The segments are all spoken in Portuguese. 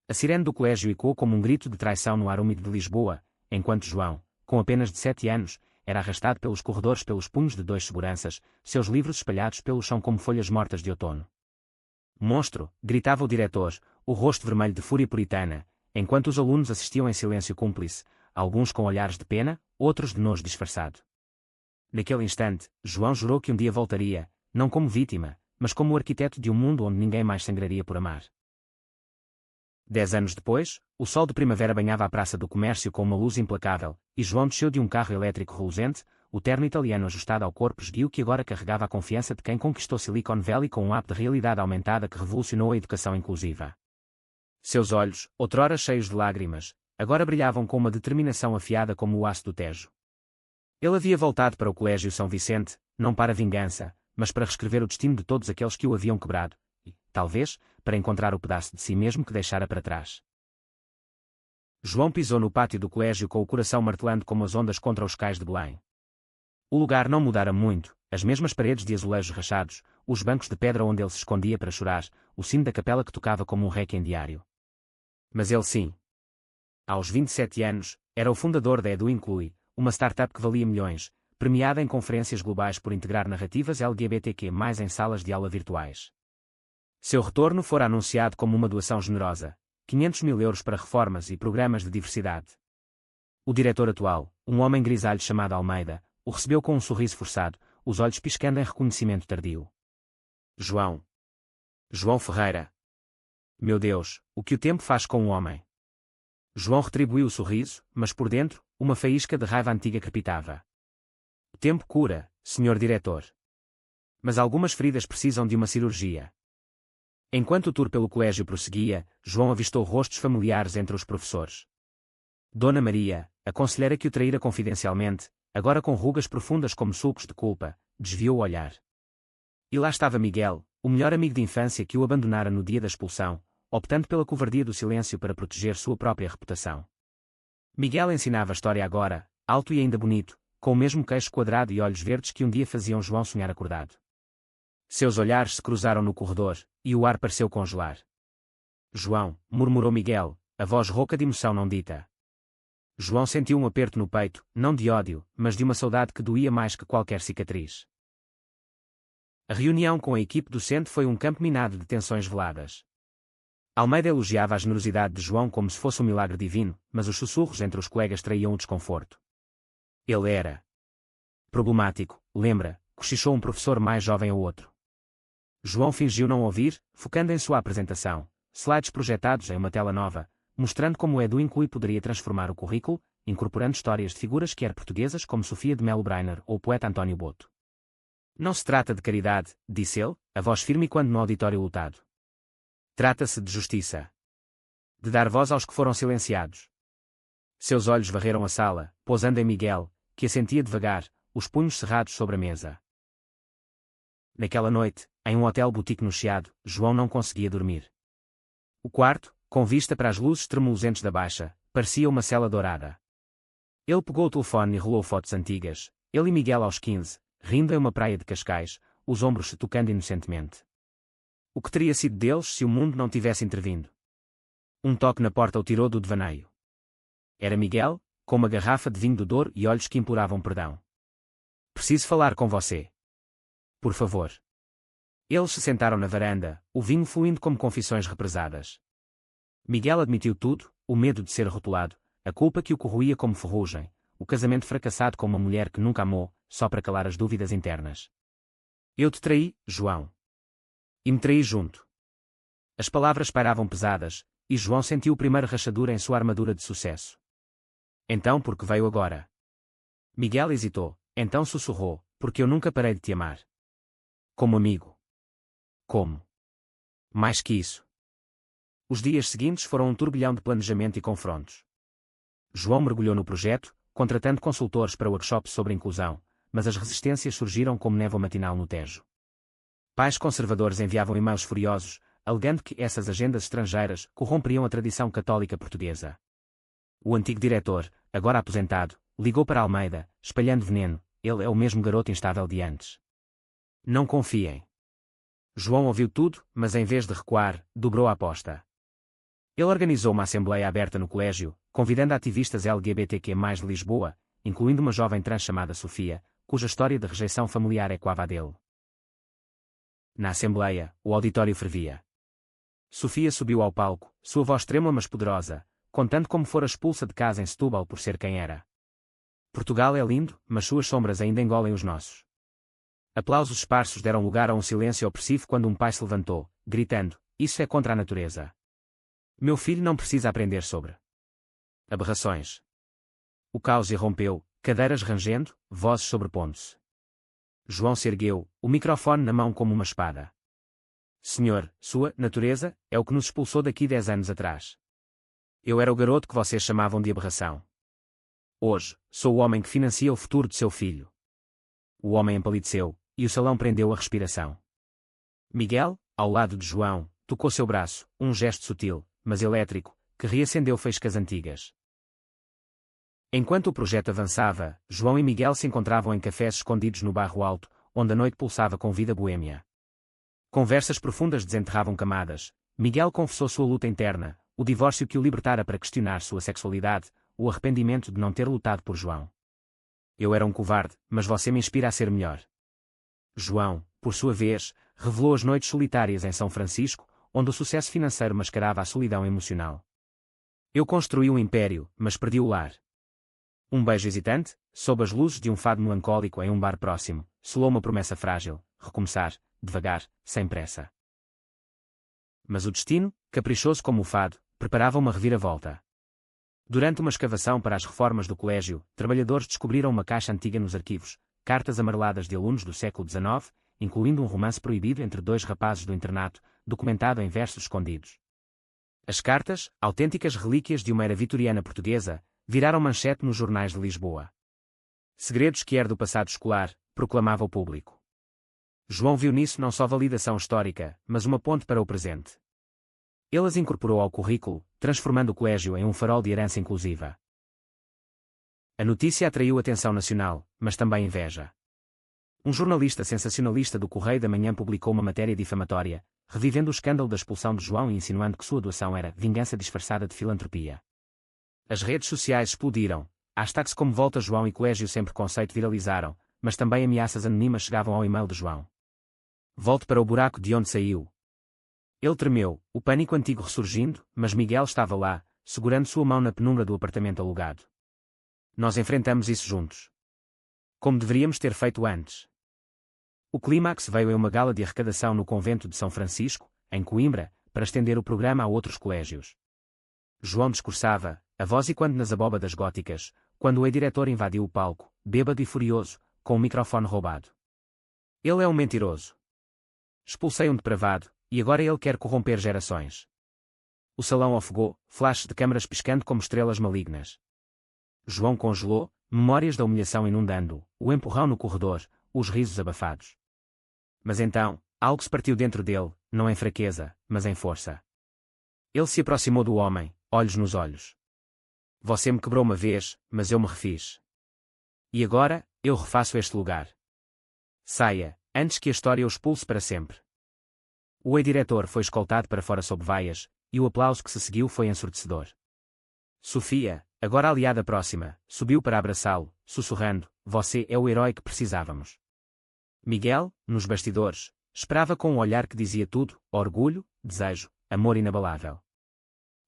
A sirene do colégio ecoou como um grito de traição no ar úmido de Lisboa, enquanto João, com apenas 17 anos, era arrastado pelos corredores pelos punhos de 2 seguranças, seus livros espalhados pelo chão como folhas mortas de outono. Monstro! Gritava o diretor, o rosto vermelho de fúria puritana, enquanto os alunos assistiam em silêncio cúmplice, alguns com olhares de pena, outros de nojo disfarçado. Naquele instante, João jurou que um dia voltaria, não como vítima, mas como o arquiteto de um mundo onde ninguém mais sangraria por amar. 10 anos depois, o sol de primavera banhava a Praça do Comércio com uma luz implacável, e João desceu de um carro elétrico reluzente, o terno italiano ajustado ao corpo esguio que agora carregava a confiança de quem conquistou Silicon Valley com um app de realidade aumentada que revolucionou a educação inclusiva. Seus olhos, outrora cheios de lágrimas, agora brilhavam com uma determinação afiada como o aço do Tejo. Ele havia voltado para o Colégio São Vicente, não para a vingança, mas para reescrever o destino de todos aqueles que o haviam quebrado, e, talvez, para encontrar o pedaço de si mesmo que deixara para trás. João pisou no pátio do colégio com o coração martelando como as ondas contra os cais de Belém. O lugar não mudara muito, as mesmas paredes de azulejos rachados, os bancos de pedra onde ele se escondia para chorar, o sino da capela que tocava como um requiem diário. Mas ele sim. Aos 27 anos, era o fundador da Edu Inclui, uma startup que valia milhões, premiada em conferências globais por integrar narrativas LGBTQ+ em salas de aula virtuais. Seu retorno fora anunciado como uma doação generosa, 500 mil euros para reformas e programas de diversidade. O diretor atual, um homem grisalho chamado Almeida, o recebeu com um sorriso forçado, os olhos piscando em reconhecimento tardio. João Ferreira. Meu Deus, o que o tempo faz com um homem? João retribuiu o sorriso, mas por dentro, uma faísca de raiva antiga crepitava. O tempo cura, senhor diretor. Mas algumas feridas precisam de uma cirurgia. Enquanto o tour pelo colégio prosseguia, João avistou rostos familiares entre os professores. Dona Maria, a conselheira que o traíra confidencialmente, agora com rugas profundas como sulcos de culpa, desviou o olhar. E lá estava Miguel, o melhor amigo de infância que o abandonara no dia da expulsão, optando pela covardia do silêncio para proteger sua própria reputação. Miguel ensinava a história agora, alto e ainda bonito, com o mesmo queixo quadrado e olhos verdes que um dia faziam João sonhar acordado. Seus olhares se cruzaram no corredor, e o ar pareceu congelar. João, murmurou Miguel, a voz rouca de emoção não dita. João sentiu um aperto no peito, não de ódio, mas de uma saudade que doía mais que qualquer cicatriz. A reunião com a equipe docente foi um campo minado de tensões veladas. Almeida elogiava a generosidade de João como se fosse um milagre divino, mas os sussurros entre os colegas traíam o desconforto. Ele era problemático, lembra, cochichou um professor mais jovem ao outro. João fingiu não ouvir, focando em sua apresentação, slides projetados em uma tela nova, mostrando como o Edu Inclui poderia transformar o currículo, incorporando histórias de figuras quer portuguesas como Sofia de Melo Brainer ou o poeta António Boto. Não se trata de caridade, disse ele, a voz firme quando no auditório lotado. Trata-se de justiça. De dar voz aos que foram silenciados. Seus olhos varreram a sala, pousando em Miguel, que assentia devagar, os punhos cerrados sobre a mesa. Naquela noite, em um hotel boutique no Chiado, João não conseguia dormir. O quarto, com vista para as luzes tremulosentes da baixa, parecia uma cela dourada. Ele pegou o telefone e rolou fotos antigas, ele e Miguel aos 15, rindo em uma praia de Cascais, os ombros se tocando inocentemente. O que teria sido deles se o mundo não tivesse intervindo? Um toque na porta o tirou do devaneio. Era Miguel, com uma garrafa de vinho do Douro e olhos que imploravam perdão. Preciso falar com você. Por favor. Eles se sentaram na varanda, o vinho fluindo como confissões represadas. Miguel admitiu tudo, o medo de ser rotulado, a culpa que o corroía como ferrugem, o casamento fracassado com uma mulher que nunca amou, só para calar as dúvidas internas. Eu te traí, João. E me traí junto. As palavras pairavam pesadas, e João sentiu a primeira rachadura em sua armadura de sucesso. Então por que veio agora? Miguel hesitou, então sussurrou, porque eu nunca parei de te amar. Como amigo. Como? Mais que isso. Os dias seguintes foram um turbilhão de planejamento e confrontos. João mergulhou no projeto, contratando consultores para workshops sobre inclusão, mas as resistências surgiram como névoa matinal no Tejo. Pais conservadores enviavam e-mails furiosos, alegando que essas agendas estrangeiras corromperiam a tradição católica portuguesa. O antigo diretor, agora aposentado, ligou para Almeida, espalhando veneno, ele é o mesmo garoto instável de antes. Não confiem. João ouviu tudo, mas em vez de recuar, dobrou a aposta. Ele organizou uma assembleia aberta no colégio, convidando ativistas LGBTQ+, de Lisboa, incluindo uma jovem trans chamada Sofia, cuja história de rejeição familiar ecoava a dele. Na assembleia, o auditório fervia. Sofia subiu ao palco, sua voz trêmula mas poderosa, contando como fora expulsa de casa em Setúbal por ser quem era. Portugal é lindo, mas suas sombras ainda engolem os nossos. Aplausos esparsos deram lugar a um silêncio opressivo quando um pai se levantou, gritando: "Isso é contra a natureza. Meu filho não precisa aprender sobre aberrações." O caos irrompeu, cadeiras rangendo, vozes sobrepondo-se. João se ergueu, o microfone na mão como uma espada. "Senhor, sua natureza é o que nos expulsou daqui 10 anos atrás. Eu era o garoto que vocês chamavam de aberração. Hoje, sou o homem que financia o futuro de seu filho." O homem empalideceu, e o salão prendeu a respiração. Miguel, ao lado de João, tocou seu braço, um gesto sutil, mas elétrico, que reacendeu faíscas antigas. Enquanto o projeto avançava, João e Miguel se encontravam em cafés escondidos no bairro Alto, onde a noite pulsava com vida boêmia. Conversas profundas desenterravam camadas. Miguel confessou sua luta interna, o divórcio que o libertara para questionar sua sexualidade, o arrependimento de não ter lutado por João. "Eu era um covarde, mas você me inspira a ser melhor." João, por sua vez, revelou as noites solitárias em São Francisco, onde o sucesso financeiro mascarava a solidão emocional. "Eu construí um império, mas perdi o lar." Um beijo hesitante, sob as luzes de um fado melancólico em um bar próximo, selou uma promessa frágil: recomeçar, devagar, sem pressa. Mas o destino, caprichoso como o fado, preparava uma reviravolta. Durante uma escavação para as reformas do colégio, trabalhadores descobriram uma caixa antiga nos arquivos, cartas amareladas de alunos do século XIX, incluindo um romance proibido entre dois rapazes do internato, documentado em versos escondidos. As cartas, autênticas relíquias de uma era vitoriana portuguesa, viraram manchete nos jornais de Lisboa. "Segredos que herda do passado escolar", proclamava o público. João viu nisso não só validação histórica, mas uma ponte para o presente. Ele as incorporou ao currículo, transformando o colégio em um farol de herança inclusiva. A notícia atraiu atenção nacional, mas também inveja. Um jornalista sensacionalista do Correio da Manhã publicou uma matéria difamatória, revivendo o escândalo da expulsão de João e insinuando que sua doação era vingança disfarçada de filantropia. As redes sociais explodiram, hashtags como "Volta João" e "Colégio Sem Preconceito" viralizaram, mas também ameaças anônimas chegavam ao e-mail de João. "Volte para o buraco de onde saiu." Ele tremeu, o pânico antigo ressurgindo, mas Miguel estava lá, segurando sua mão na penumbra do apartamento alugado. "Nós enfrentamos isso juntos. Como deveríamos ter feito antes." O clímax veio em uma gala de arrecadação no convento de São Francisco, em Coimbra, para estender o programa a outros colégios. João discursava, a voz ecoando nas abóbadas góticas, quando o ex-diretor invadiu o palco, bêbado e furioso, com o microfone roubado. "Ele é um mentiroso. Expulsei um depravado, e agora ele quer corromper gerações." O salão ofegou, flashes de câmaras piscando como estrelas malignas. João congelou, memórias da humilhação inundando-o, o empurrão no corredor, os risos abafados. Mas então, algo se partiu dentro dele, não em fraqueza, mas em força. Ele se aproximou do homem, olhos nos olhos. "Você me quebrou uma vez, mas eu me refiz. E agora, eu refaço este lugar. Saia, antes que a história o expulse para sempre." O ex-diretor foi escoltado para fora sob vaias, e o aplauso que se seguiu foi ensurdecedor. Sofia, agora aliada próxima, subiu para abraçá-lo, sussurrando: "Você é o herói que precisávamos." Miguel, nos bastidores, esperava com um olhar que dizia tudo: orgulho, desejo, amor inabalável.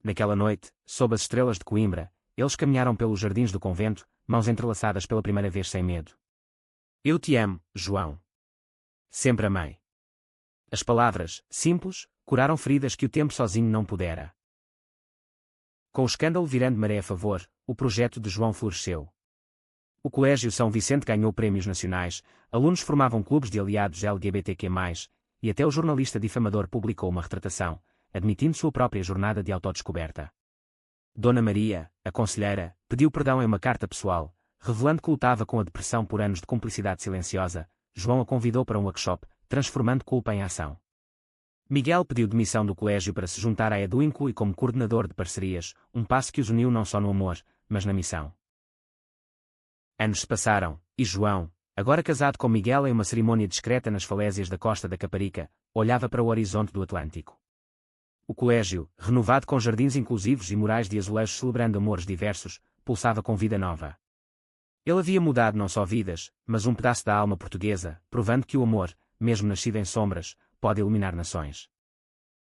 Naquela noite, sob as estrelas de Coimbra, eles caminharam pelos jardins do convento, mãos entrelaçadas pela primeira vez sem medo. "Eu te amo, João. Sempre amei." As palavras, simples, curaram feridas que o tempo sozinho não pudera. Com o escândalo virando maré a favor, o projeto de João floresceu. O Colégio São Vicente ganhou prémios nacionais, alunos formavam clubes de aliados LGBTQ+, e até o jornalista difamador publicou uma retratação, admitindo sua própria jornada de autodescoberta. Dona Maria, a conselheira, pediu perdão em uma carta pessoal, revelando que lutava com a depressão por anos de cumplicidade silenciosa. João a convidou para um workshop, transformando culpa em ação. Miguel pediu demissão do colégio para se juntar à Eduinco e como coordenador de parcerias, um passo que os uniu não só no amor, mas na missão. Anos se passaram, e João, agora casado com Miguel em uma cerimônia discreta nas falésias da costa da Caparica, olhava para o horizonte do Atlântico. O colégio, renovado com jardins inclusivos e murais de azulejos celebrando amores diversos, pulsava com vida nova. Ele havia mudado não só vidas, mas um pedaço da alma portuguesa, provando que o amor, mesmo nascido em sombras, pode iluminar nações.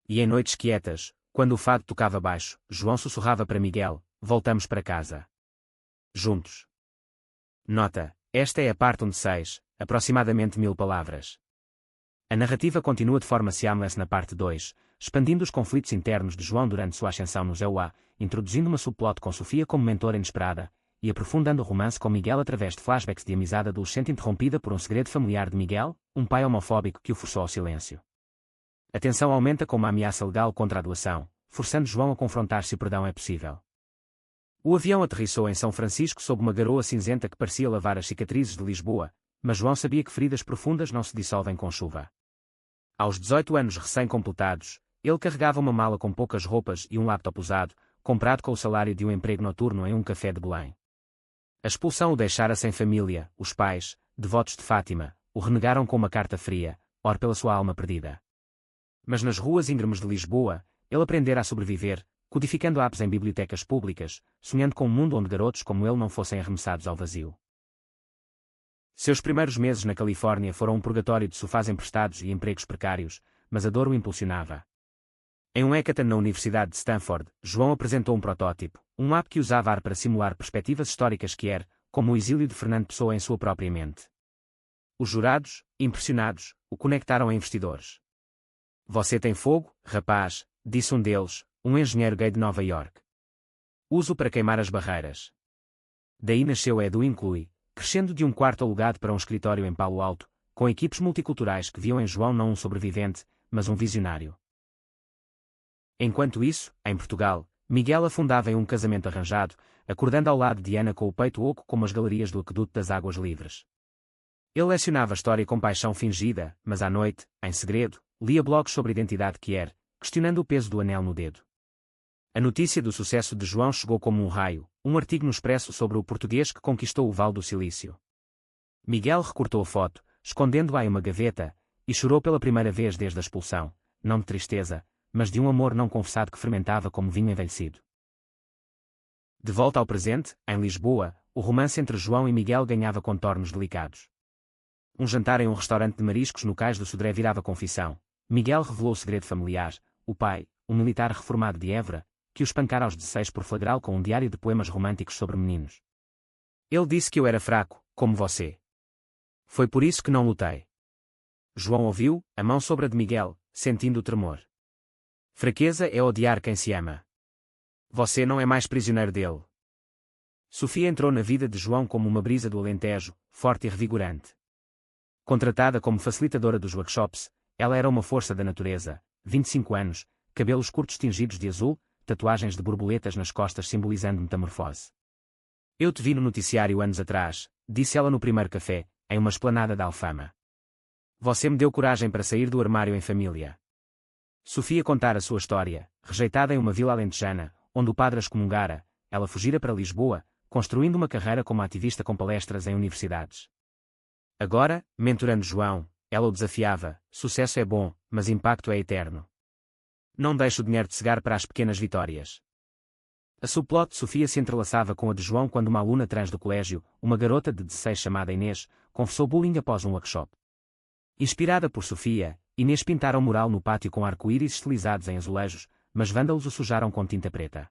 E em noites quietas, quando o fado tocava baixo, João sussurrava para Miguel: voltamos para casa. Juntos. Nota: esta é a parte 1/6, aproximadamente 1000 palavras. A narrativa continua de forma seamless na parte 2, expandindo os conflitos internos de João durante sua ascensão no ZEUA, introduzindo uma subplot com Sofia como mentora inesperada, e aprofundando o romance com Miguel através de flashbacks de amizade adolescente interrompida por um segredo familiar de Miguel, um pai homofóbico que o forçou ao silêncio. A tensão aumenta com uma ameaça legal contra a doação, forçando João a confrontar se o perdão é possível. O avião aterrissou em São Francisco sob uma garoa cinzenta que parecia lavar as cicatrizes de Lisboa, mas João sabia que feridas profundas não se dissolvem com chuva. Aos 18 anos recém-completados, ele carregava uma mala com poucas roupas e um laptop usado, comprado com o salário de um emprego noturno em um café de Belém. A expulsão o deixara sem família, os pais, devotos de Fátima, o renegaram com uma carta fria, ora pela sua alma perdida. Mas nas ruas íngremes de Lisboa, ele aprendera a sobreviver, codificando apps em bibliotecas públicas, sonhando com um mundo onde garotos como ele não fossem arremessados ao vazio. Seus primeiros meses na Califórnia foram um purgatório de sofás emprestados e empregos precários, mas a dor o impulsionava. Em um hackathon na Universidade de Stanford, João apresentou um protótipo, um app que usava ar para simular perspectivas históricas que era, como o exílio de Fernando Pessoa em sua própria mente. Os jurados, impressionados, o conectaram a investidores. Você tem fogo, rapaz, disse um deles, um engenheiro gay de Nova York. Uso para queimar as barreiras. Daí nasceu Edu Inclui, crescendo de um quarto alugado para um escritório em Palo Alto, com equipes multiculturais que viam em João não um sobrevivente, mas um visionário. Enquanto isso, em Portugal, Miguel afundava em um casamento arranjado, acordando ao lado de Ana com o peito oco como as galerias do Aqueduto das Águas Livres. Ele lecionava a história com paixão fingida, mas à noite, em segredo, lia blogs sobre identidade queer, questionando o peso do anel no dedo. A notícia do sucesso de João chegou como um raio, um artigo no Expresso sobre o português que conquistou o Vale do Silício. Miguel recortou a foto, escondendo-a em uma gaveta, e chorou pela primeira vez desde a expulsão, não de tristeza, mas de um amor não confessado que fermentava como vinho envelhecido. De volta ao presente, em Lisboa, o romance entre João e Miguel ganhava contornos delicados. Um jantar em um restaurante de mariscos no Cais do Sodré virava confissão. Miguel revelou o segredo familiar: o pai, um militar reformado de Évora, que o espancara aos 16 por flagral com um diário de poemas românticos sobre meninos. Ele disse que eu era fraco, como você. Foi por isso que não lutei. João ouviu, a mão sobre a de Miguel, sentindo o tremor. Fraqueza é odiar quem se ama. Você não é mais prisioneiro dele. Sofia entrou na vida de João como uma brisa do Alentejo, forte e revigorante. Contratada como facilitadora dos workshops, ela era uma força da natureza, 25 anos, cabelos curtos tingidos de azul, tatuagens de borboletas nas costas simbolizando metamorfose. Eu te vi no noticiário anos atrás, disse ela no primeiro café, em uma esplanada da Alfama. Você me deu coragem para sair do armário em família. Sofia contara a sua história, rejeitada em uma vila alentejana, onde o padre a excomungara, ela fugira para Lisboa, construindo uma carreira como ativista com palestras em universidades. Agora, mentorando João, ela o desafiava: sucesso é bom, mas impacto é eterno. Não deixe o dinheiro de cegar para as pequenas vitórias. A subplot de Sofia se entrelaçava com a de João quando uma aluna trans do colégio, uma garota de 16 chamada Inês, confessou bullying após um workshop. Inspirada por Sofia, Inês pintara um mural no pátio com arco-íris estilizados em azulejos, mas vândalos o sujaram com tinta preta.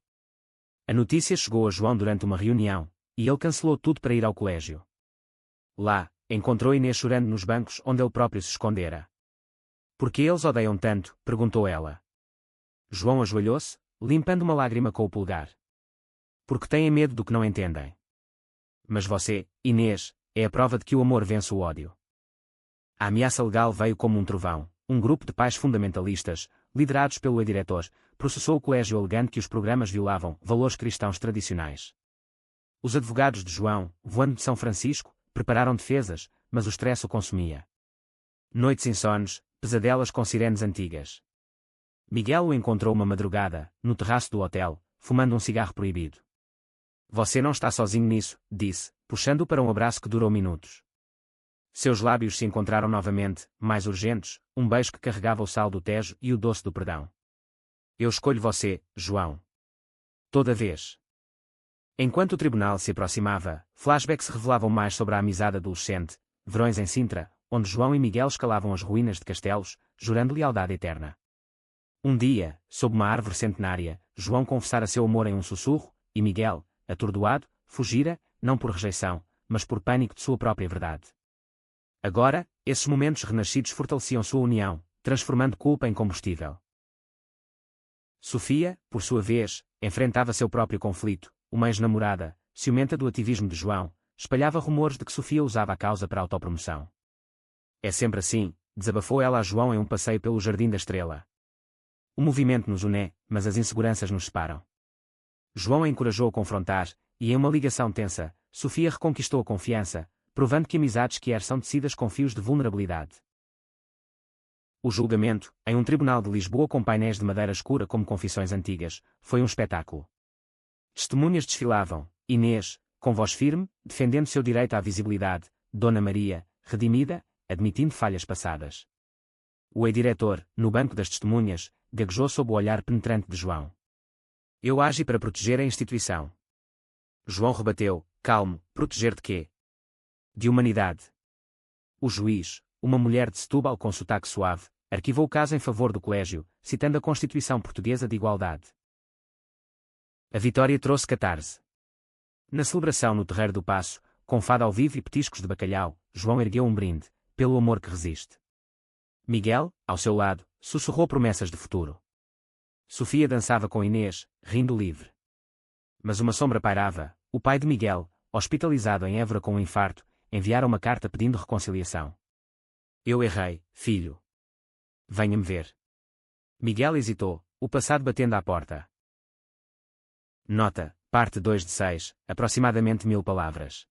A notícia chegou a João durante uma reunião, e ele cancelou tudo para ir ao colégio. Lá, encontrou Inês chorando nos bancos onde ele próprio se escondera. Por que eles odeiam tanto? Perguntou ela. João ajoelhou-se, limpando uma lágrima com o polegar. Porque têm medo do que não entendem. Mas você, Inês, é a prova de que o amor vence o ódio. A ameaça legal veio como um trovão. Um grupo de pais fundamentalistas, liderados pelo ex-diretor, processou o colégio alegando que os programas violavam valores cristãos tradicionais. Os advogados de João, voando de São Francisco, prepararam defesas, mas o stress o consumia. Noites insones, pesadelas com sirenes antigas. Miguel o encontrou uma madrugada, no terraço do hotel, fumando um cigarro proibido. Você não está sozinho nisso, disse, puxando-o para um abraço que durou minutos. Seus lábios se encontraram novamente, mais urgentes, um beijo que carregava o sal do Tejo e o doce do perdão. Eu escolho você, João. Toda vez. Enquanto o tribunal se aproximava, flashbacks revelavam mais sobre a amizade adolescente, verões em Sintra, onde João e Miguel escalavam as ruínas de castelos, jurando lealdade eterna. Um dia, sob uma árvore centenária, João confessara seu amor em um sussurro, e Miguel, atordoado, fugira, não por rejeição, mas por pânico de sua própria verdade. Agora, esses momentos renascidos fortaleciam sua união, transformando culpa em combustível. Sofia, por sua vez, enfrentava seu próprio conflito. Uma ex-namorada, ciumenta do ativismo de João, espalhava rumores de que Sofia usava a causa para autopromoção. É sempre assim, desabafou ela a João em um passeio pelo Jardim da Estrela. O movimento nos une, mas as inseguranças nos separam. João a encorajou a confrontar, e em uma ligação tensa, Sofia reconquistou a confiança, provando que amizades quer são tecidas com fios de vulnerabilidade. O julgamento, em um tribunal de Lisboa com painéis de madeira escura como confissões antigas, foi um espetáculo. Testemunhas desfilavam, Inês, com voz firme, defendendo seu direito à visibilidade, Dona Maria, redimida, admitindo falhas passadas. O ex-diretor, no banco das testemunhas, gaguejou sob o olhar penetrante de João. Eu agi para proteger a instituição. João rebateu, calmo, proteger de quê? De humanidade. O juiz, uma mulher de Setúbal com sotaque suave, arquivou o caso em favor do colégio, citando a Constituição Portuguesa de Igualdade. A vitória trouxe catarse. Na celebração no Terreiro do Paço, com fado ao vivo e petiscos de bacalhau, João ergueu um brinde, pelo amor que resiste. Miguel, ao seu lado, sussurrou promessas de futuro. Sofia dançava com Inês, rindo livre. Mas uma sombra pairava. O pai de Miguel, hospitalizado em Évora com um infarto, enviara uma carta pedindo reconciliação. Eu errei, filho. Venha-me ver. Miguel hesitou, o passado batendo à porta. Nota, parte 2 de 6, aproximadamente 1000 palavras.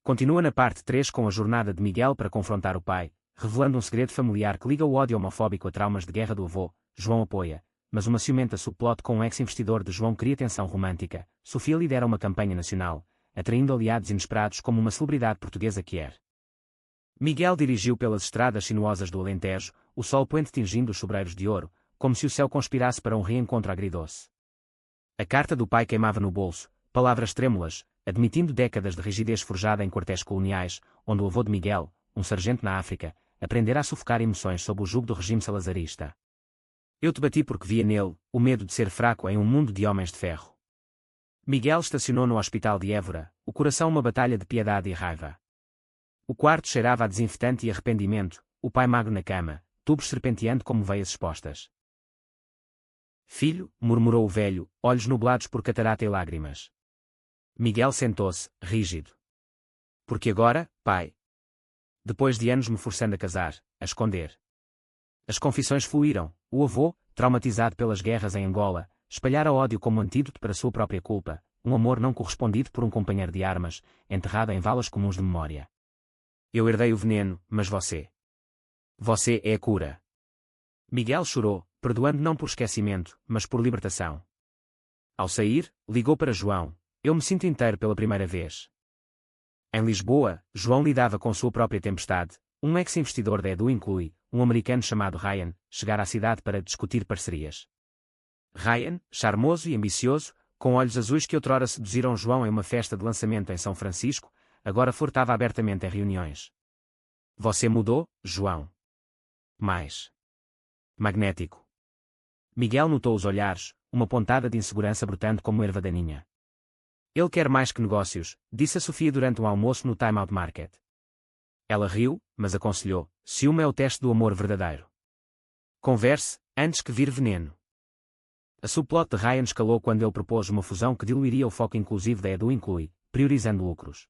Continua na parte 3 com a jornada de Miguel para confrontar o pai, revelando um segredo familiar que liga o ódio homofóbico a traumas de guerra do avô. João apoia, mas uma ciumenta subplot com um ex-investidor de João cria tensão romântica. Sofia lidera uma campanha nacional, atraindo aliados inesperados como uma celebridade portuguesa que é. Miguel dirigiu pelas estradas sinuosas do Alentejo, o sol poente tingindo os sobreiros de ouro, como se o céu conspirasse para um reencontro agridoce. A carta do pai queimava no bolso, palavras trêmulas, admitindo décadas de rigidez forjada em quartéis coloniais, onde o avô de Miguel, um sargento na África, aprendera a sufocar emoções sob o jugo do regime salazarista. Eu te bati porque via nele o medo de ser fraco em um mundo de homens de ferro. Miguel estacionou no hospital de Évora, o coração uma batalha de piedade e raiva. O quarto cheirava a desinfetante e arrependimento, o pai magro na cama, tubos serpenteando como veias expostas. Filho, murmurou o velho, olhos nublados por catarata e lágrimas. Miguel sentou-se, rígido. Porque agora, pai? Depois de anos me forçando a casar, a esconder. As confissões fluíram. O avô, traumatizado pelas guerras em Angola, espalhara ódio como antídoto para sua própria culpa, um amor não correspondido por um companheiro de armas, enterrado em valas comuns de memória. Eu herdei o veneno, mas você. Você é a cura. Miguel chorou, perdoando não por esquecimento, mas por libertação. Ao sair, ligou para João. Eu me sinto inteiro pela primeira vez. Em Lisboa, João lidava com sua própria tempestade. Um ex-investidor da Edu inclui, um americano chamado Ryan, chegara à cidade para discutir parcerias. Ryan, charmoso e ambicioso, com olhos azuis que outrora seduziram João em uma festa de lançamento em São Francisco, agora flertava abertamente em reuniões. Você mudou, João. Mais. Magnético. Miguel notou os olhares, uma pontada de insegurança brotando como erva daninha. Ele quer mais que negócios, disse a Sofia durante um almoço no Time Out Market. Ela riu, mas aconselhou, ciúme é o teste do amor verdadeiro. Converse, antes que vire veneno. A subplot de Ryan escalou quando ele propôs uma fusão que diluiria o foco inclusivo da Edu Inclui, priorizando lucros.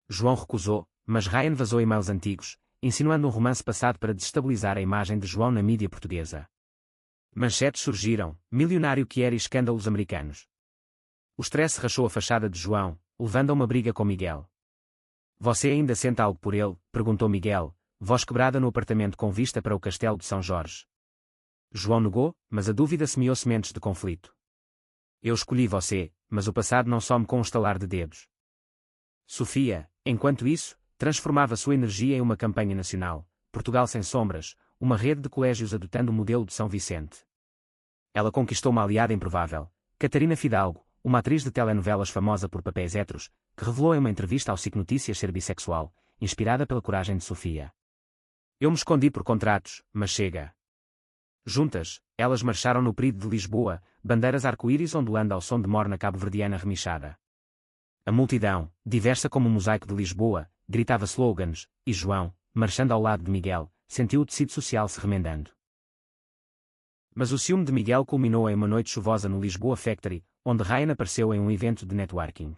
João recusou, mas Ryan vazou e-mails antigos, insinuando um romance passado para desestabilizar a imagem de João na mídia portuguesa. Manchetes surgiram, milionário que era e escândalos americanos. O stress rachou a fachada de João, levando a uma briga com Miguel. Você ainda sente algo por ele? Perguntou Miguel, voz quebrada no apartamento com vista para o castelo de São Jorge. João negou, mas a dúvida semeou sementes de conflito. Eu escolhi você, mas o passado não some com um estalar de dedos. Sofia, enquanto isso, transformava sua energia em uma campanha nacional, Portugal sem sombras, uma rede de colégios adotando o modelo de São Vicente. Ela conquistou uma aliada improvável, Catarina Fidalgo, uma atriz de telenovelas famosa por papéis héteros, que revelou em uma entrevista ao SIC Notícias ser bissexual, inspirada pela coragem de Sofia. Eu me escondi por contratos, mas chega. Juntas, elas marcharam no período de Lisboa, bandeiras arco-íris ondulando ao som de morna cabo-verdiana remichada. A multidão, diversa como o mosaico de Lisboa, gritava slogans, e João, marchando ao lado de Miguel, sentiu o tecido social se remendando. Mas o ciúme de Miguel culminou em uma noite chuvosa no Lisboa Factory, onde Ryan apareceu em um evento de networking.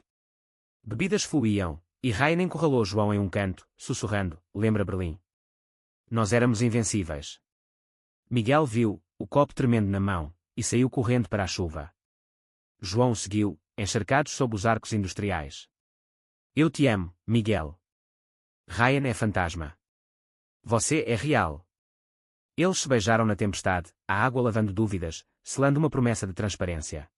Bebidas fluíam, e Ryan encurralou João em um canto, sussurrando, lembra Berlim? Nós éramos invencíveis. Miguel viu, o copo tremendo na mão, e saiu correndo para a chuva. João o seguiu, encharcados sob os arcos industriais. Eu te amo, Miguel. Ryan é fantasma. Você é real. Eles se beijaram na tempestade, a água lavando dúvidas, selando uma promessa de transparência.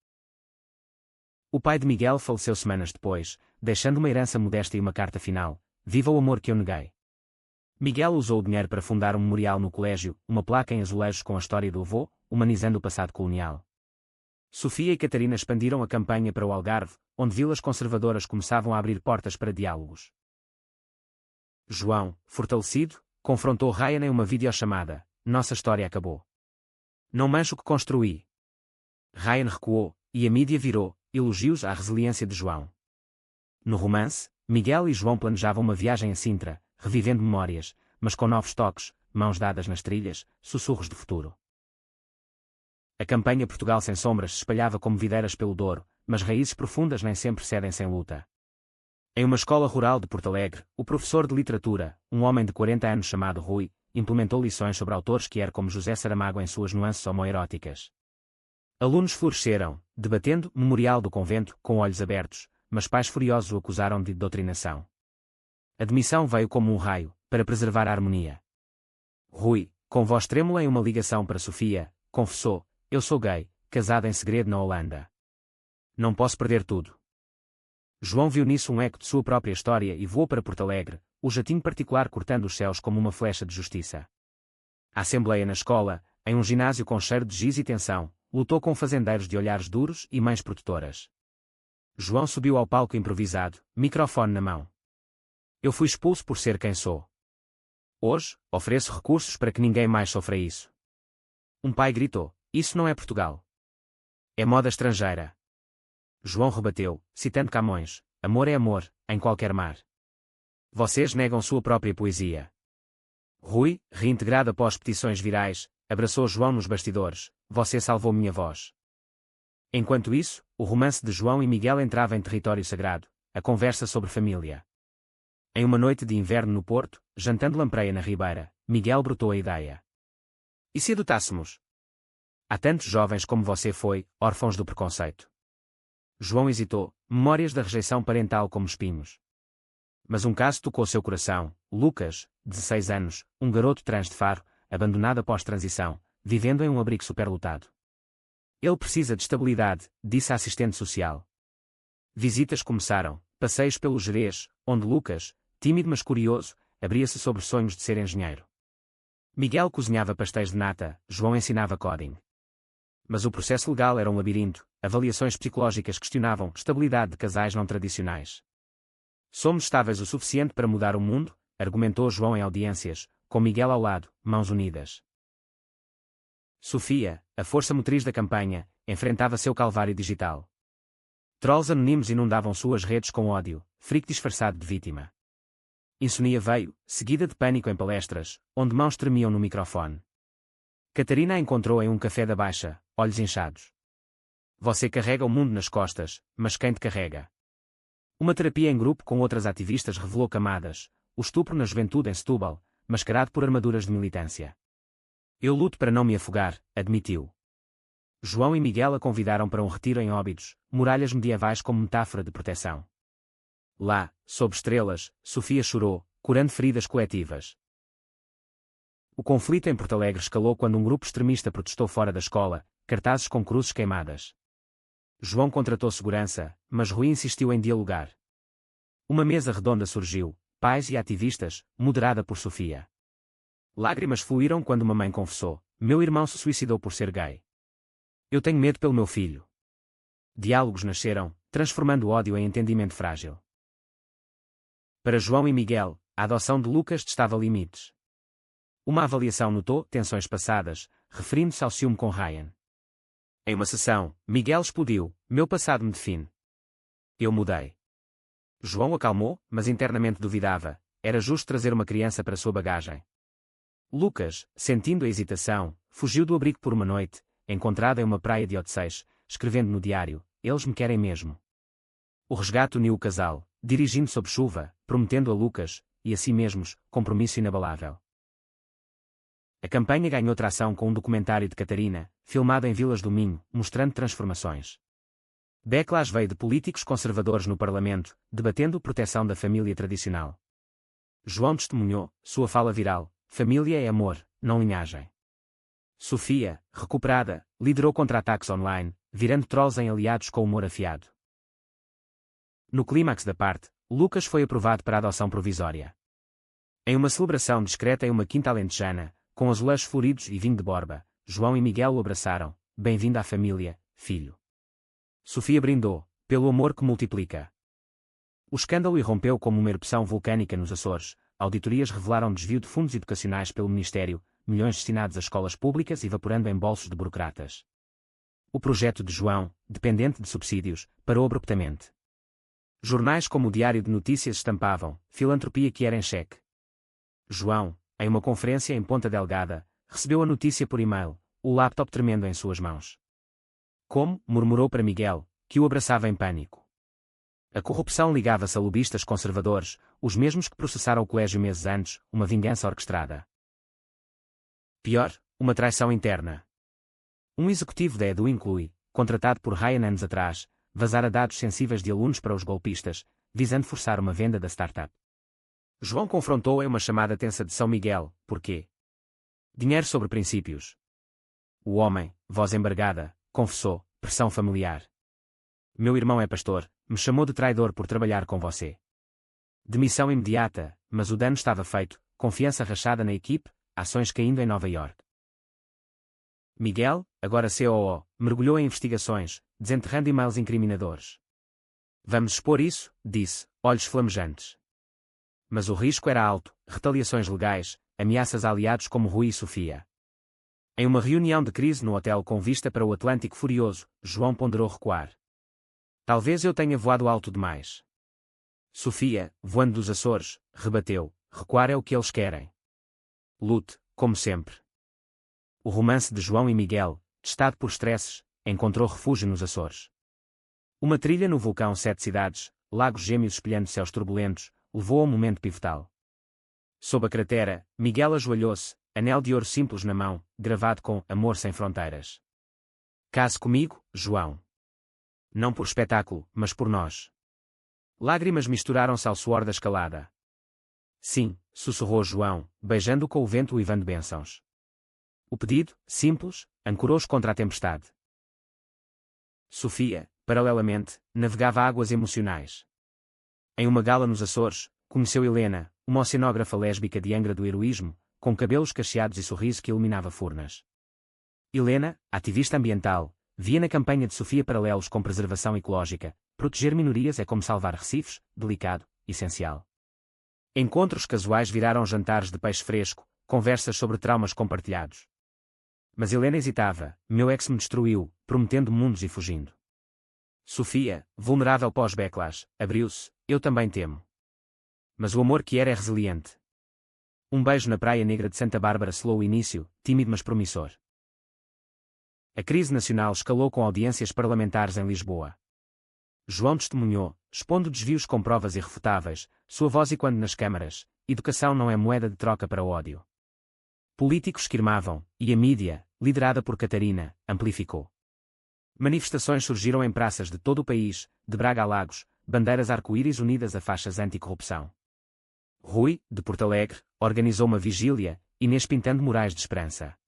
O pai de Miguel faleceu semanas depois, deixando uma herança modesta e uma carta final: viva o amor que eu neguei. Miguel usou o dinheiro para fundar um memorial no colégio, uma placa em azulejos com a história do avô, humanizando o passado colonial. Sofia e Catarina expandiram a campanha para o Algarve, onde vilas conservadoras começavam a abrir portas para diálogos. João, fortalecido, confrontou Ryan em uma videochamada. Nossa história acabou. Não mancho o que construí. Ryan recuou, e a mídia virou elogios à resiliência de João. No romance, Miguel e João planejavam uma viagem a Sintra, revivendo memórias, mas com novos toques, mãos dadas nas trilhas, sussurros do futuro. A campanha Portugal sem sombras se espalhava como videiras pelo Douro, mas raízes profundas nem sempre cedem sem luta. Em uma escola rural de Porto Alegre, o professor de literatura, um homem de 40 anos chamado Rui, implementou lições sobre autores que eram como José Saramago em suas nuances homoeróticas. Alunos floresceram, debatendo Memorial do Convento com olhos abertos, mas pais furiosos o acusaram de doutrinação. A demissão veio como um raio, para preservar a harmonia. Rui, com voz trêmula em uma ligação para Sofia, confessou: eu sou gay, casado em segredo na Holanda. Não posso perder tudo. João viu nisso um eco de sua própria história e voou para Porto Alegre, o jatinho particular cortando os céus como uma flecha de justiça. A assembleia na escola, em um ginásio com cheiro de giz e tensão, lutou com fazendeiros de olhares duros e mães protetoras. João subiu ao palco improvisado, microfone na mão. Eu fui expulso por ser quem sou. Hoje, ofereço recursos para que ninguém mais sofra isso. Um pai gritou: isso não é Portugal. É moda estrangeira. João rebateu, citando Camões: amor é amor, em qualquer mar. Vocês negam sua própria poesia. Rui, reintegrado após petições virais, abraçou João nos bastidores: você salvou minha voz. Enquanto isso, o romance de João e Miguel entrava em território sagrado, a conversa sobre família. Em uma noite de inverno no Porto, jantando lampreia na Ribeira, Miguel brotou a ideia. E se adotássemos? Há tantos jovens como você foi, órfãos do preconceito. João hesitou, memórias da rejeição parental como espinhos. Mas um caso tocou seu coração: Lucas, 16 anos, um garoto trans de Faro, abandonado após transição, vivendo em um abrigo superlotado. Ele precisa de estabilidade, disse a assistente social. Visitas começaram, passeios pelo Gerês, onde Lucas, tímido mas curioso, abria-se sobre sonhos de ser engenheiro. Miguel cozinhava pastéis de nata, João ensinava coding. Mas o processo legal era um labirinto, avaliações psicológicas questionavam estabilidade de casais não tradicionais. Somos estáveis o suficiente para mudar o mundo, argumentou João em audiências, com Miguel ao lado, mãos unidas. Sofia, a força motriz da campanha, enfrentava seu calvário digital. Trolls anónimos inundavam suas redes com ódio, freak disfarçado de vítima. Insonia veio, seguida de pânico em palestras, onde mãos tremiam no microfone. Catarina a encontrou em um café da Baixa, olhos inchados. Você carrega o mundo nas costas, mas quem te carrega? Uma terapia em grupo com outras ativistas revelou camadas: o estupro na juventude em Setúbal, mascarado por armaduras de militância. Eu luto para não me afogar, admitiu. João e Miguel a convidaram para um retiro em Óbidos, muralhas medievais como metáfora de proteção. Lá, sob estrelas, Sofia chorou, curando feridas coletivas. O conflito em Porto Alegre escalou quando um grupo extremista protestou fora da escola, cartazes com cruzes queimadas. João contratou segurança, mas Rui insistiu em dialogar. Uma mesa redonda surgiu, pais e ativistas, moderada por Sofia. Lágrimas fluíram quando uma mãe confessou: meu irmão se suicidou por ser gay. Eu tenho medo pelo meu filho. Diálogos nasceram, transformando o ódio em entendimento frágil. Para João e Miguel, a adoção de Lucas testava limites. Uma avaliação notou tensões passadas, referindo-se ao ciúme com Ryan. Em uma sessão, Miguel explodiu: meu passado me define. Eu mudei. João acalmou, mas internamente duvidava: era justo trazer uma criança para sua bagagem. Lucas, sentindo a hesitação, fugiu do abrigo por uma noite, encontrado em uma praia de Odisseis, escrevendo no diário: eles me querem mesmo. O resgate uniu o casal, dirigindo sob chuva, prometendo a Lucas, e a si mesmos, compromisso inabalável. A campanha ganhou tração com um documentário de Catarina, filmado em Vilas do Minho, mostrando transformações. Declas veio de políticos conservadores no Parlamento, debatendo proteção da família tradicional. João testemunhou, sua fala viral: família é amor, não linhagem. Sofia, recuperada, liderou contra-ataques online, virando trolls em aliados com humor afiado. No clímax da parte, Lucas foi aprovado para a adoção provisória. Em uma celebração discreta em uma quinta alentejana, com azulejos floridos e vinho de Borba, João e Miguel o abraçaram: bem-vindo à família, filho. Sofia brindou: pelo amor que multiplica. O escândalo irrompeu como uma erupção vulcânica nos Açores. Auditorias revelaram desvio de fundos educacionais pelo Ministério, milhões destinados a escolas públicas evaporando em bolsos de burocratas. O projeto de João, dependente de subsídios, parou abruptamente. Jornais como o Diário de Notícias estampavam: filantropia que era em cheque. João, em uma conferência em Ponta Delgada, recebeu a notícia por e-mail, o laptop tremendo em suas mãos. Como, murmurou para Miguel, que o abraçava em pânico. A corrupção ligava-se a lobistas conservadores, os mesmos que processaram o colégio meses antes, uma vingança orquestrada. Pior, uma traição interna. Um executivo da Edu inclui, contratado por Ryan anos atrás, vazara dados sensíveis de alunos para os golpistas, visando forçar uma venda da startup. João confrontou em uma chamada tensa de São Miguel: porquê? Dinheiro sobre princípios. O homem, voz embargada, confessou: pressão familiar. Meu irmão é pastor, me chamou de traidor por trabalhar com você. Demissão imediata, mas o dano estava feito, confiança rachada na equipe, ações caindo em Nova York. Miguel, agora COO, mergulhou em investigações, desenterrando e-mails incriminadores. Vamos expor isso, disse, olhos flamejantes. Mas o risco era alto: retaliações legais, ameaças a aliados como Rui e Sofia. Em uma reunião de crise no hotel com vista para o Atlântico furioso, João ponderou recuar. Talvez eu tenha voado alto demais. Sofia, voando dos Açores, rebateu: recuar é o que eles querem. Lute, como sempre. O romance de João e Miguel, testado por estresses, encontrou refúgio nos Açores. Uma trilha no vulcão Sete Cidades, lagos gêmeos espelhando céus turbulentos, levou ao momento pivotal. Sob a cratera, Miguel ajoelhou-se, anel de ouro simples na mão, gravado com Amor Sem Fronteiras. Case comigo, João. Não por espetáculo, mas por nós. Lágrimas misturaram-se ao suor da escalada. Sim, sussurrou João, beijando com o vento uivando bênçãos. O pedido, simples, ancorou-os contra a tempestade. Sofia, paralelamente, navegava águas emocionais. Em uma gala nos Açores, conheceu Helena, uma oceanógrafa lésbica de Angra do heroísmo, com cabelos cacheados e sorriso que iluminava Furnas. Helena, ativista ambiental, via na campanha de Sofia paralelos com preservação ecológica: proteger minorias é como salvar recifes, delicado, essencial. Encontros casuais viraram jantares de peixe fresco, conversas sobre traumas compartilhados. Mas Helena hesitava: meu ex me destruiu, prometendo mundos e fugindo. Sofia, vulnerável pós-backlash, abriu-se: eu também temo. Mas o amor que era é resiliente. Um beijo na Praia Negra de Santa Bárbara selou o início, tímido mas promissor. A crise nacional escalou com audiências parlamentares em Lisboa. João testemunhou, expondo desvios com provas irrefutáveis, sua voz ecoando nas câmaras: educação não é moeda de troca para o ódio. Políticos esquirmavam, e a mídia, liderada por Catarina, amplificou. Manifestações surgiram em praças de todo o país, de Braga a Lagos, bandeiras arco-íris unidas a faixas anticorrupção. Rui, de Porto Alegre, organizou uma vigília, Inês pintando murais de esperança.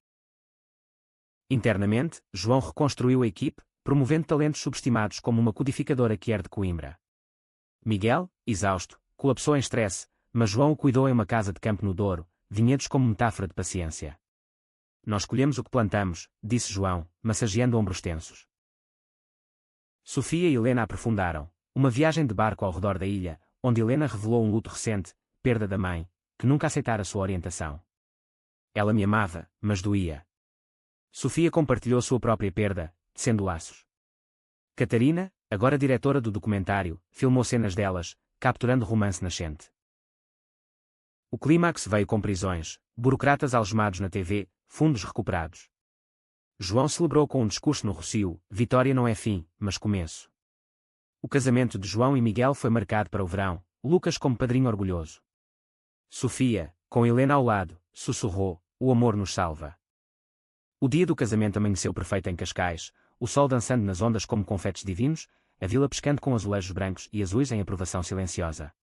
Internamente, João reconstruiu a equipe, promovendo talentos subestimados como uma codificadora Kier de Coimbra. Miguel, exausto, colapsou em stress, mas João o cuidou em uma casa de campo no Douro, vinhedos como metáfora de paciência. Nós colhemos o que plantamos, disse João, massageando ombros tensos. Sofia e Helena aprofundaram uma viagem de barco ao redor da ilha, onde Helena revelou um luto recente, perda da mãe, que nunca aceitara sua orientação. Ela me amava, mas doía. Sofia compartilhou sua própria perda, tecendo laços. Catarina, agora diretora do documentário, filmou cenas delas, capturando romance nascente. O clímax veio com prisões, burocratas algemados na TV, fundos recuperados. João celebrou com um discurso no Rossio: vitória não é fim, mas começo. O casamento de João e Miguel foi marcado para o verão, Lucas como padrinho orgulhoso. Sofia, com Helena ao lado, sussurrou: o amor nos salva. O dia do casamento amanheceu perfeito em Cascais, o sol dançando nas ondas como confetes divinos, a vila pescando com azulejos brancos e azuis em aprovação silenciosa.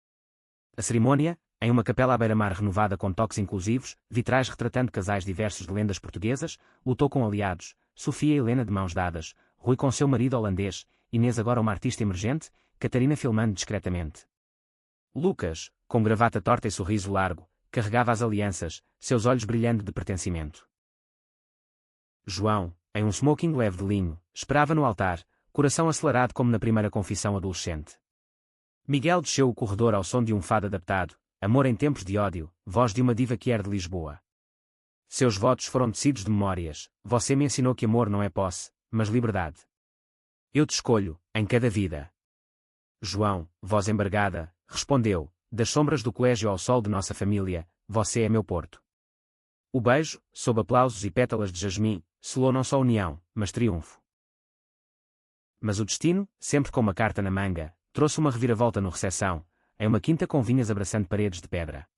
A cerimônia, em uma capela à beira-mar renovada com toques inclusivos, vitrais retratando casais diversos de lendas portuguesas, lutou com aliados, Sofia e Helena de mãos dadas, Rui com seu marido holandês, Inês agora uma artista emergente, Catarina filmando discretamente. Lucas, com gravata torta e sorriso largo, carregava as alianças, seus olhos brilhando de pertencimento. João, em um smoking leve de linho, esperava no altar, coração acelerado como na primeira confissão adolescente. Miguel desceu o corredor ao som de um fado adaptado, amor em tempos de ódio, voz de uma diva que era de Lisboa. Seus votos foram tecidos de memórias: você me ensinou que amor não é posse, mas liberdade. Eu te escolho, em cada vida. João, voz embargada, respondeu: das sombras do colégio ao sol de nossa família, você é meu porto. O beijo, sob aplausos e pétalas de jasmim, selou não só união, mas triunfo. Mas o destino, sempre com uma carta na manga, trouxe uma reviravolta no recepção, em uma quinta com vinhas abraçando paredes de pedra.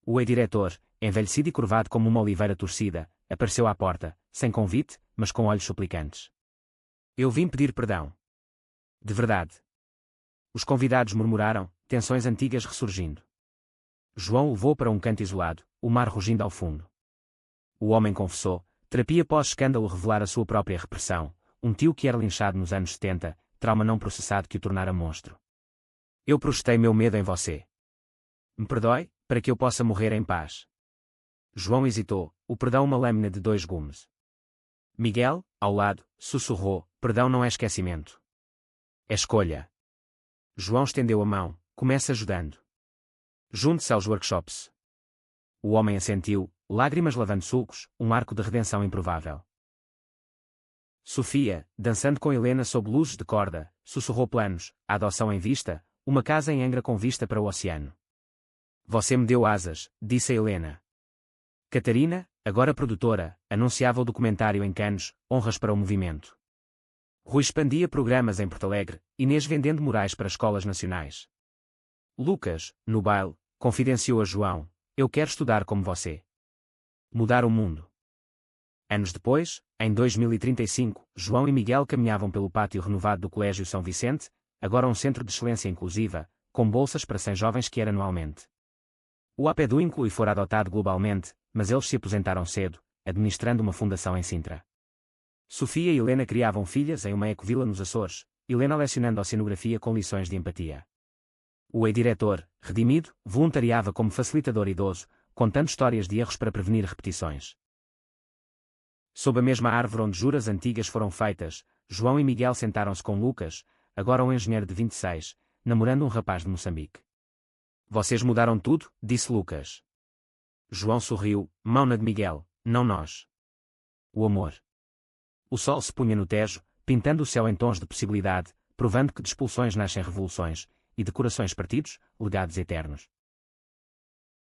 O ex-diretor, envelhecido e curvado como uma oliveira torcida, apareceu à porta, sem convite, mas com olhos suplicantes. Eu vim pedir perdão. De verdade. Os convidados murmuraram, tensões antigas ressurgindo. João o levou para um canto isolado, o mar rugindo ao fundo. O homem confessou, terapia pós-escândalo revelar a sua própria repressão, um tio que era linchado nos anos 70, trauma não processado que o tornara monstro. Eu projetei meu medo em você. Me perdoe, para que eu possa morrer em paz. João hesitou, o perdão uma lâmina de 2 gumes. Miguel, ao lado, sussurrou, perdão não é esquecimento. É escolha. João estendeu a mão, comece ajudando. Junte-se aos workshops. O homem assentiu, lágrimas lavando sulcos, um arco de redenção improvável. Sofia, dançando com Helena sob luzes de corda, sussurrou planos, a adoção em vista, uma casa em Angra com vista para o oceano. Você me deu asas, disse a Helena. Catarina, agora produtora, anunciava o documentário em Cannes, honras para o movimento. Rui expandia programas em Porto Alegre, Inês vendendo murais para escolas nacionais. Lucas, no baile, confidenciou a João: eu quero estudar como você. Mudar o mundo. Anos depois, em 2035, João e Miguel caminhavam pelo pátio renovado do Colégio São Vicente, agora um centro de excelência inclusiva, com bolsas para 100 jovens que era anualmente. O APEDU inclui fora adotado globalmente, mas eles se aposentaram cedo, administrando uma fundação em Sintra. Sofia e Helena criavam filhas em uma ecovila nos Açores, Helena lecionando oceanografia com lições de empatia. O ex-diretor, redimido, voluntariava como facilitador idoso, contando histórias de erros para prevenir repetições. Sob a mesma árvore onde juras antigas foram feitas, João e Miguel sentaram-se com Lucas, agora um engenheiro de 26, namorando um rapaz de Moçambique. Vocês mudaram tudo, disse Lucas. João sorriu, mão na de Miguel, não nós. O amor. O sol se punha no Tejo, pintando o céu em tons de possibilidade, provando que de expulsões nascem revoluções, e de corações partidos, legados eternos.